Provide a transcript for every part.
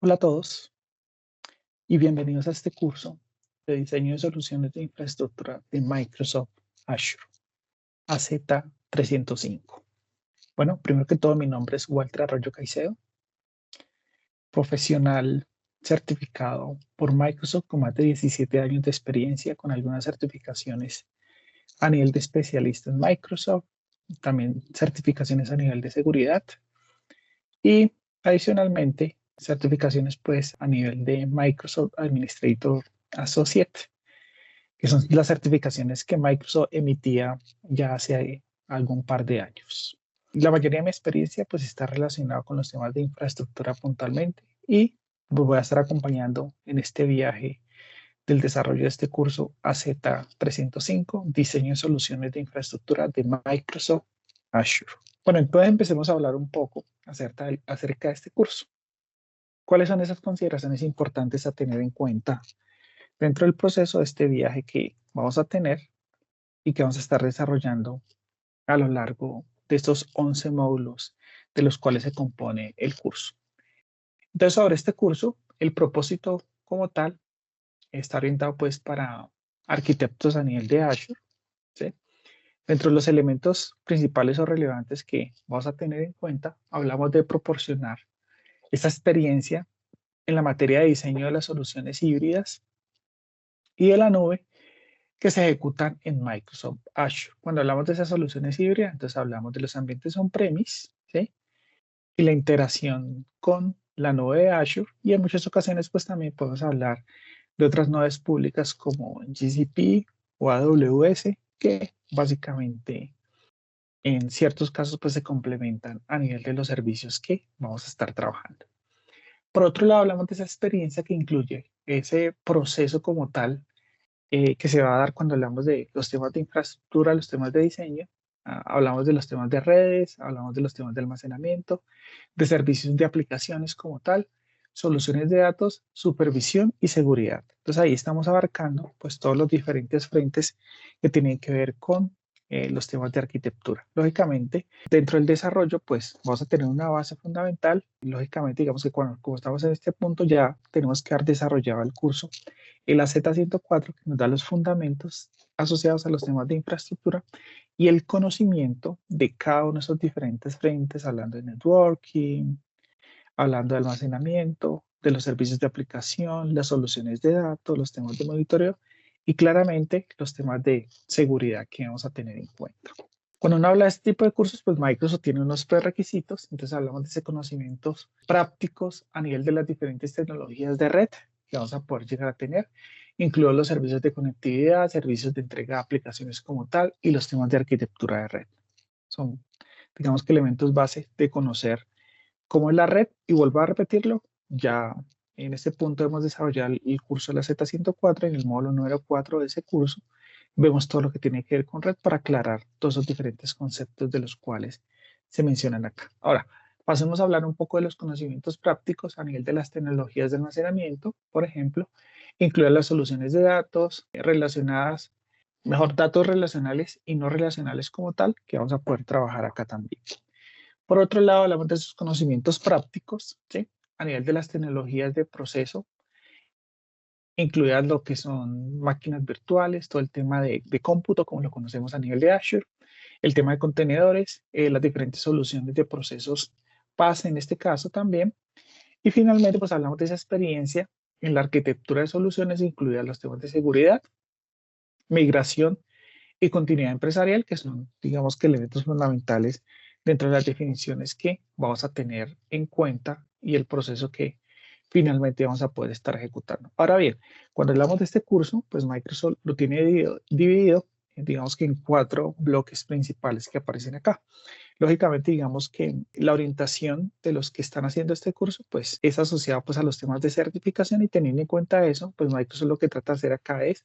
Hola a todos y bienvenidos a este curso de diseño de soluciones de infraestructura de Microsoft Azure, AZ305. Bueno, primero que todo, mi nombre es Walter Arroyo Caicedo, profesional certificado por Microsoft con más de 17 años de experiencia, con algunas certificaciones a nivel de especialista en Microsoft, también certificaciones a nivel de seguridad y adicionalmente certificaciones pues a nivel de Microsoft Administrator Associate, que son las certificaciones que Microsoft emitía ya hace algún par de años. La mayoría de mi experiencia pues está relacionada con los temas de infraestructura puntualmente y pues, voy a estar acompañando en este viaje del desarrollo de este curso AZ305, diseño de soluciones de infraestructura de Microsoft Azure. Bueno, entonces empecemos a hablar un poco acerca de este curso. ¿Cuáles son esas consideraciones importantes a tener en cuenta dentro del proceso de este viaje que vamos a tener y que vamos a estar desarrollando a lo largo de estos 11 módulos de los cuales se compone el curso? Entonces, sobre este curso, el propósito como tal está orientado pues para arquitectos a nivel de Azure, ¿sí? Dentro de los elementos principales o relevantes que vamos a tener en cuenta, hablamos de proporcionar esa experiencia en la materia de diseño de las soluciones híbridas y de la nube que se ejecutan en Microsoft Azure. Cuando hablamos de esas soluciones híbridas, entonces hablamos de los ambientes on-premise, ¿sí? Y la integración con la nube de Azure, y en muchas ocasiones pues también podemos hablar de otras nubes públicas como GCP o AWS, que básicamente en ciertos casos pues se complementan a nivel de los servicios que vamos a estar trabajando. Por otro lado, hablamos de esa experiencia que incluye ese proceso como tal que se va a dar cuando hablamos de los temas de infraestructura, los temas de diseño. Hablamos de los temas de redes, hablamos de los temas de almacenamiento, de servicios de aplicaciones como tal, soluciones de datos, supervisión y seguridad. Entonces ahí estamos abarcando pues todos los diferentes frentes que tienen que ver con los temas de arquitectura. Lógicamente, dentro del desarrollo, pues vamos a tener una base fundamental. Lógicamente, digamos que cuando, como estamos en este punto, ya tenemos que haber desarrollado el curso, el AZ104, que nos da los fundamentos asociados a los temas de infraestructura y el conocimiento de cada uno de esos diferentes frentes, hablando de networking, hablando de almacenamiento, de los servicios de aplicación, las soluciones de datos, los temas de monitoreo y claramente los temas de seguridad que vamos a tener en cuenta. Cuando uno habla de este tipo de cursos, pues Microsoft tiene unos prerequisitos, entonces hablamos de ese conocimientos prácticos a nivel de las diferentes tecnologías de red que vamos a poder llegar a tener, incluidos los servicios de conectividad, servicios de entrega de aplicaciones como tal y los temas de arquitectura de red. Son, digamos que elementos base de conocer cómo es la red y vuelvo a repetirlo, ya en este punto hemos desarrollado el curso de la Z104, en el módulo número 4 de ese curso, vemos todo lo que tiene que ver con red para aclarar todos los diferentes conceptos de los cuales se mencionan acá. Ahora, pasemos a hablar un poco de los conocimientos prácticos a nivel de las tecnologías de almacenamiento, por ejemplo, incluir las soluciones de datos relacionadas, mejor datos relacionales y no relacionales como tal, que vamos a poder trabajar acá también. Por otro lado, hablamos de sus conocimientos prácticos, ¿sí? A nivel de las tecnologías de proceso, incluidas lo que son máquinas virtuales, todo el tema de cómputo, como lo conocemos a nivel de Azure, el tema de contenedores, las diferentes soluciones de procesos PaaS en este caso también. Y finalmente, pues hablamos de esa experiencia en la arquitectura de soluciones, incluidas los temas de seguridad, migración y continuidad empresarial, que son, digamos que elementos fundamentales dentro de las definiciones que vamos a tener en cuenta y el proceso que finalmente vamos a poder estar ejecutando. Ahora bien, cuando hablamos de este curso, pues Microsoft lo tiene dividido digamos que en 4 bloques principales que aparecen acá. Lógicamente, digamos que la orientación de los que están haciendo este curso, pues es asociada pues a los temas de certificación y teniendo en cuenta eso, pues Microsoft lo que trata de hacer acá es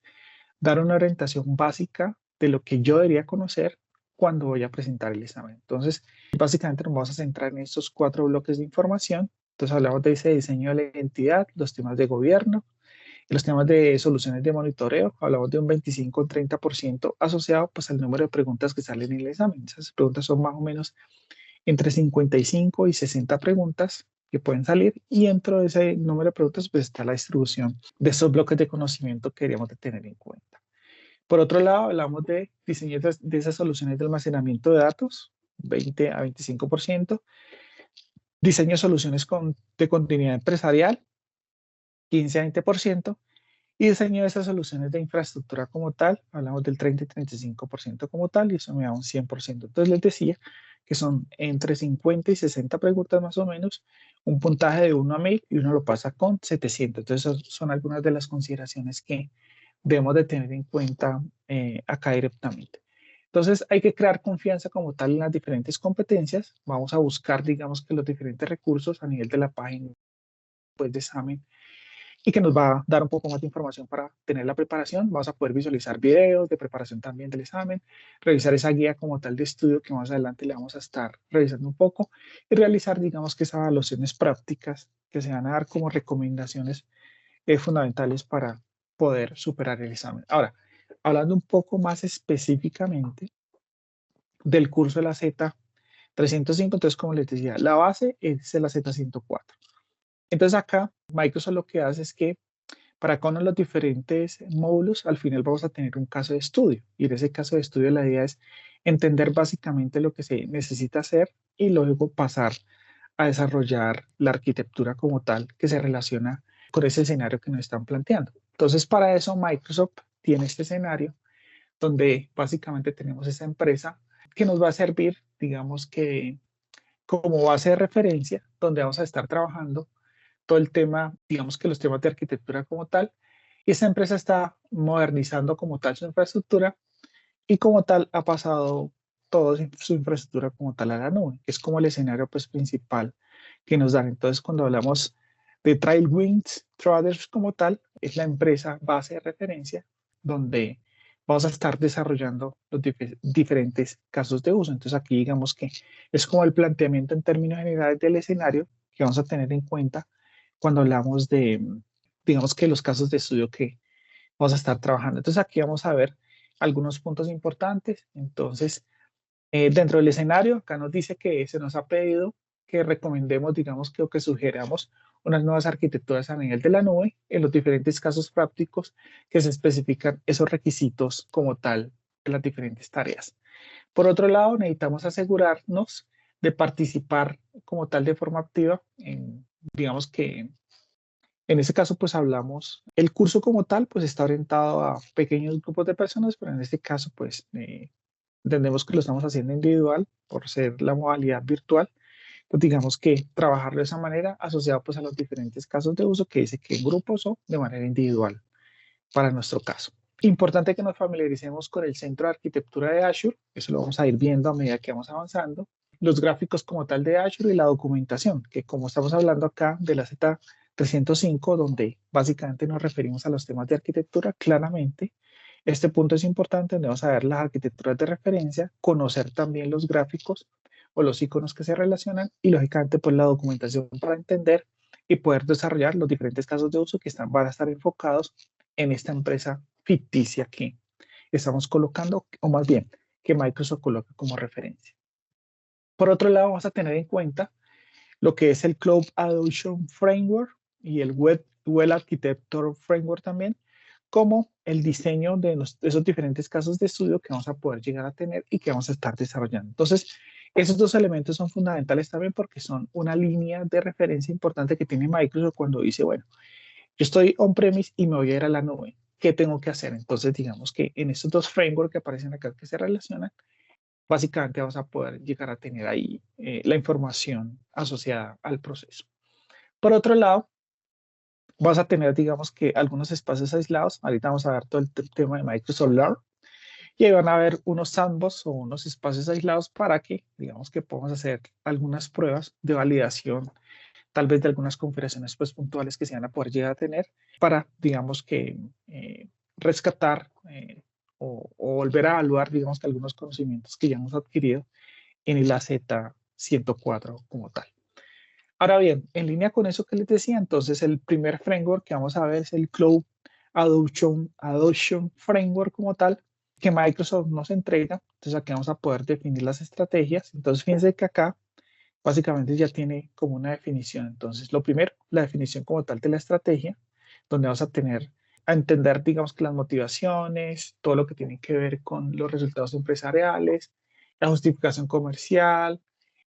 dar una orientación básica de lo que yo debería conocer cuando voy a presentar el examen. Entonces, básicamente nos vamos a centrar en estos 4 bloques de información. Entonces, hablamos de ese diseño de la identidad, los temas de gobierno, los temas de soluciones de monitoreo. Hablamos de un 25-30% asociado pues, al número de preguntas que salen en el examen. Esas preguntas son más o menos entre 55 y 60 preguntas que pueden salir y dentro de ese número de preguntas pues está la distribución de esos bloques de conocimiento que deberíamos de tener en cuenta. Por otro lado, hablamos de diseño de esas soluciones de almacenamiento de datos, 20 a 25%, diseño de soluciones de continuidad empresarial, 15 a 20%, y diseño de esas soluciones de infraestructura como tal, hablamos del 30 y 35% como tal, y eso me da un 100%. Entonces les decía que son entre 50 y 60 preguntas más o menos, un puntaje de 1 a 1000 y uno lo pasa con 700. Entonces son algunas de las consideraciones que debemos de tener en cuenta acá directamente. Entonces hay que crear confianza como tal en las diferentes competencias. Vamos a buscar, digamos que los diferentes recursos a nivel de la página pues, de examen y que nos va a dar un poco más de información para tener la preparación. Vamos a poder visualizar videos de preparación también del examen, revisar esa guía como tal de estudio que más adelante le vamos a estar revisando un poco y realizar, digamos que esas evaluaciones prácticas que se van a dar como recomendaciones fundamentales para poder superar el examen. Ahora, hablando un poco más específicamente del curso de la Z305, entonces como les decía, la base es de la Z104. Entonces acá Microsoft lo que hace es que para cada uno de los diferentes módulos, al final vamos a tener un caso de estudio. Y en ese caso de estudio la idea es entender básicamente lo que se necesita hacer y luego pasar a desarrollar la arquitectura como tal que se relaciona con ese escenario que nos están planteando. Entonces, para eso Microsoft tiene este escenario donde básicamente tenemos esa empresa que nos va a servir, digamos que como base de referencia, donde vamos a estar trabajando todo el tema, digamos que los temas de arquitectura como tal, y esa empresa está modernizando como tal su infraestructura y como tal ha pasado toda su infraestructura como tal a la nube, que es como el escenario pues principal que nos dan. Entonces, cuando hablamos de Trailwind Traders como tal, es la empresa base de referencia donde vamos a estar desarrollando los diferentes casos de uso. Entonces, aquí digamos que es como el planteamiento en términos generales del escenario que vamos a tener en cuenta cuando hablamos de, digamos que los casos de estudio que vamos a estar trabajando. Entonces, aquí vamos a ver algunos puntos importantes. Entonces, dentro del escenario, acá nos dice que se nos ha pedido que recomendemos, digamos que o que sugiramos unas nuevas arquitecturas a nivel de la nube en los diferentes casos prácticos que se especifican esos requisitos como tal de las diferentes tareas. Por otro lado, necesitamos asegurarnos de participar como tal de forma activa en, digamos que en ese caso, pues hablamos, el curso como tal, pues está orientado a pequeños grupos de personas, pero en este caso, pues entendemos que lo estamos haciendo individual por ser la modalidad virtual, pues digamos que trabajarlo de esa manera asociado pues a los diferentes casos de uso que dice que en grupos o de manera individual para nuestro caso. Importante que nos familiaricemos con el centro de arquitectura de Azure, eso lo vamos a ir viendo a medida que vamos avanzando, los gráficos como tal de Azure y la documentación, que como estamos hablando acá de la Z305, donde básicamente nos referimos a los temas de arquitectura, claramente este punto es importante, donde vamos a ver las arquitecturas de referencia, conocer también los gráficos o los iconos que se relacionan y lógicamente pues la documentación para entender y poder desarrollar los diferentes casos de uso que van a estar enfocados en esta empresa ficticia que estamos colocando, o más bien que Microsoft coloca como referencia. Por otro lado, vamos a tener en cuenta lo que es el Cloud Adoption Framework y el Web Architecture Framework también, como el diseño de esos diferentes casos de estudio que vamos a poder llegar a tener y que vamos a estar desarrollando. Entonces, esos dos elementos son fundamentales también porque son una línea de referencia importante que tiene Microsoft cuando dice, bueno, yo estoy on-premise y me voy a ir a la nube. ¿Qué tengo que hacer? Entonces, digamos que en estos dos frameworks que aparecen acá que se relacionan, básicamente vamos a poder llegar a tener ahí la información asociada al proceso. Por otro lado, vas a tener, digamos que algunos espacios aislados. Ahorita vamos a ver todo el tema de Microsoft Learn. Y ahí van a haber unos sandbox o unos espacios aislados para que, digamos que podamos hacer algunas pruebas de validación, tal vez de algunas configuraciones pues, puntuales que se van a poder llegar a tener para, digamos que, rescatar o volver a evaluar, digamos que algunos conocimientos que ya hemos adquirido en el AZ104 como tal. Ahora bien, en línea con eso que les decía, entonces el primer framework que vamos a ver es el Cloud Adoption Framework como tal, que Microsoft nos entrega. Entonces aquí vamos a poder definir las estrategias. Entonces fíjense que acá básicamente ya tiene como una definición. Entonces, lo primero, la definición como tal de la estrategia, donde vas a tener a entender, digamos que las motivaciones, todo lo que tiene que ver con los resultados empresariales, la justificación comercial,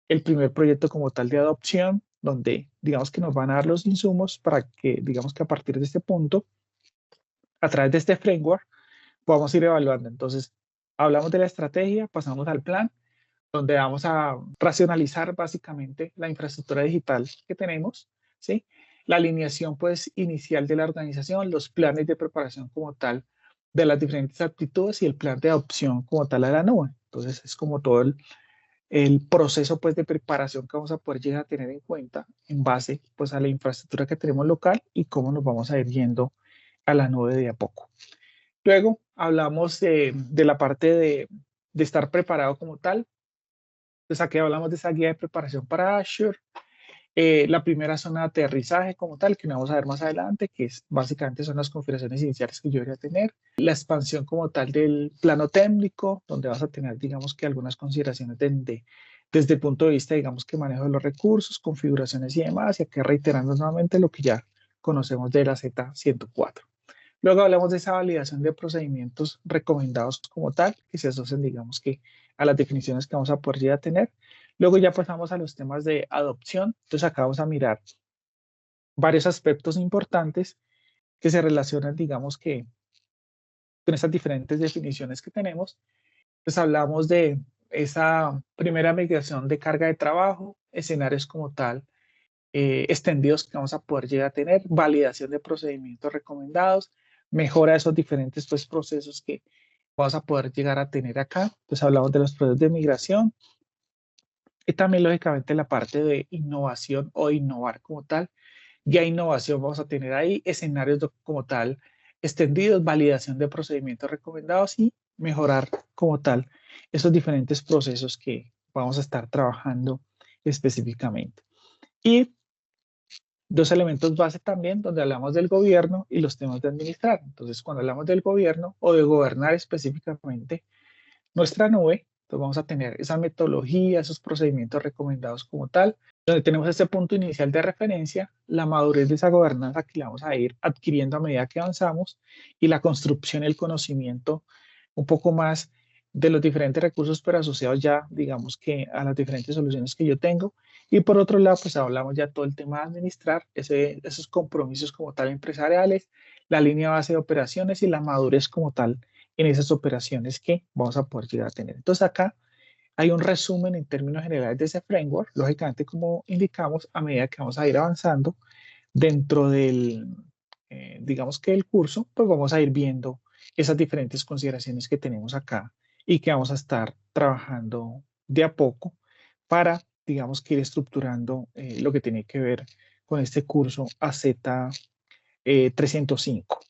el primer proyecto como tal de adopción, donde digamos que nos van a dar los insumos para que, digamos que a partir de este punto, a través de este framework, podamos ir evaluando. Entonces, hablamos de la estrategia, pasamos al plan, donde vamos a racionalizar básicamente la infraestructura digital que tenemos, ¿sí? La alineación pues inicial de la organización, los planes de preparación como tal de las diferentes actitudes y el plan de adopción como tal a la nube. Entonces es como todo el proceso pues de preparación que vamos a poder llegar a tener en cuenta en base pues a la infraestructura que tenemos local y cómo nos vamos a ir yendo a la nube de a poco. Luego hablamos de la parte de estar preparado como tal. Entonces aquí hablamos de esa guía de preparación para Azure. La primera zona de aterrizaje como tal, que no vamos a ver más adelante, que es básicamente son las configuraciones iniciales que yo debería tener. La expansión como tal del plano técnico, donde vas a tener, digamos que algunas consideraciones desde el punto de vista, digamos que manejo de los recursos, configuraciones y demás, y aquí reiterando nuevamente lo que ya conocemos de la Z104. Luego hablamos de esa validación de procedimientos recomendados como tal, que se asocian, digamos que, a las definiciones que vamos a poder llegar a tener. Luego ya pasamos a los temas de adopción. Entonces acá vamos a mirar varios aspectos importantes que se relacionan, digamos que, con estas diferentes definiciones que tenemos. Pues hablamos de esa primera migración de carga de trabajo, escenarios como tal, extendidos que vamos a poder llegar a tener, validación de procedimientos recomendados, mejora de esos diferentes pues, procesos que vamos a poder llegar a tener acá. Pues hablamos de los procesos de migración y también lógicamente la parte de innovación o innovar como tal. Ya innovación vamos a tener ahí, escenarios como tal extendidos, validación de procedimientos recomendados y mejorar como tal esos diferentes procesos que vamos a estar trabajando específicamente. Y dos elementos base también donde hablamos del gobierno y los temas de administrar. Entonces, cuando hablamos del gobierno o de gobernar específicamente nuestra nube, pues vamos a tener esa metodología, esos procedimientos recomendados como tal, donde tenemos este punto inicial de referencia, la madurez de esa gobernanza que la vamos a ir adquiriendo a medida que avanzamos y la construcción y el conocimiento un poco más de los diferentes recursos, pero asociados ya, digamos que a las diferentes soluciones que yo tengo. Y por otro lado, pues hablamos ya todo el tema de administrar esos compromisos como tal empresariales, la línea base de operaciones y la madurez como tal en esas operaciones que vamos a poder llegar a tener. Entonces acá hay un resumen en términos generales de ese framework, lógicamente como indicamos, a medida que vamos a ir avanzando dentro del, digamos que el curso, pues vamos a ir viendo esas diferentes consideraciones que tenemos acá y que vamos a estar trabajando de a poco para, digamos que ir estructurando lo que tiene que ver con este curso AZ 305.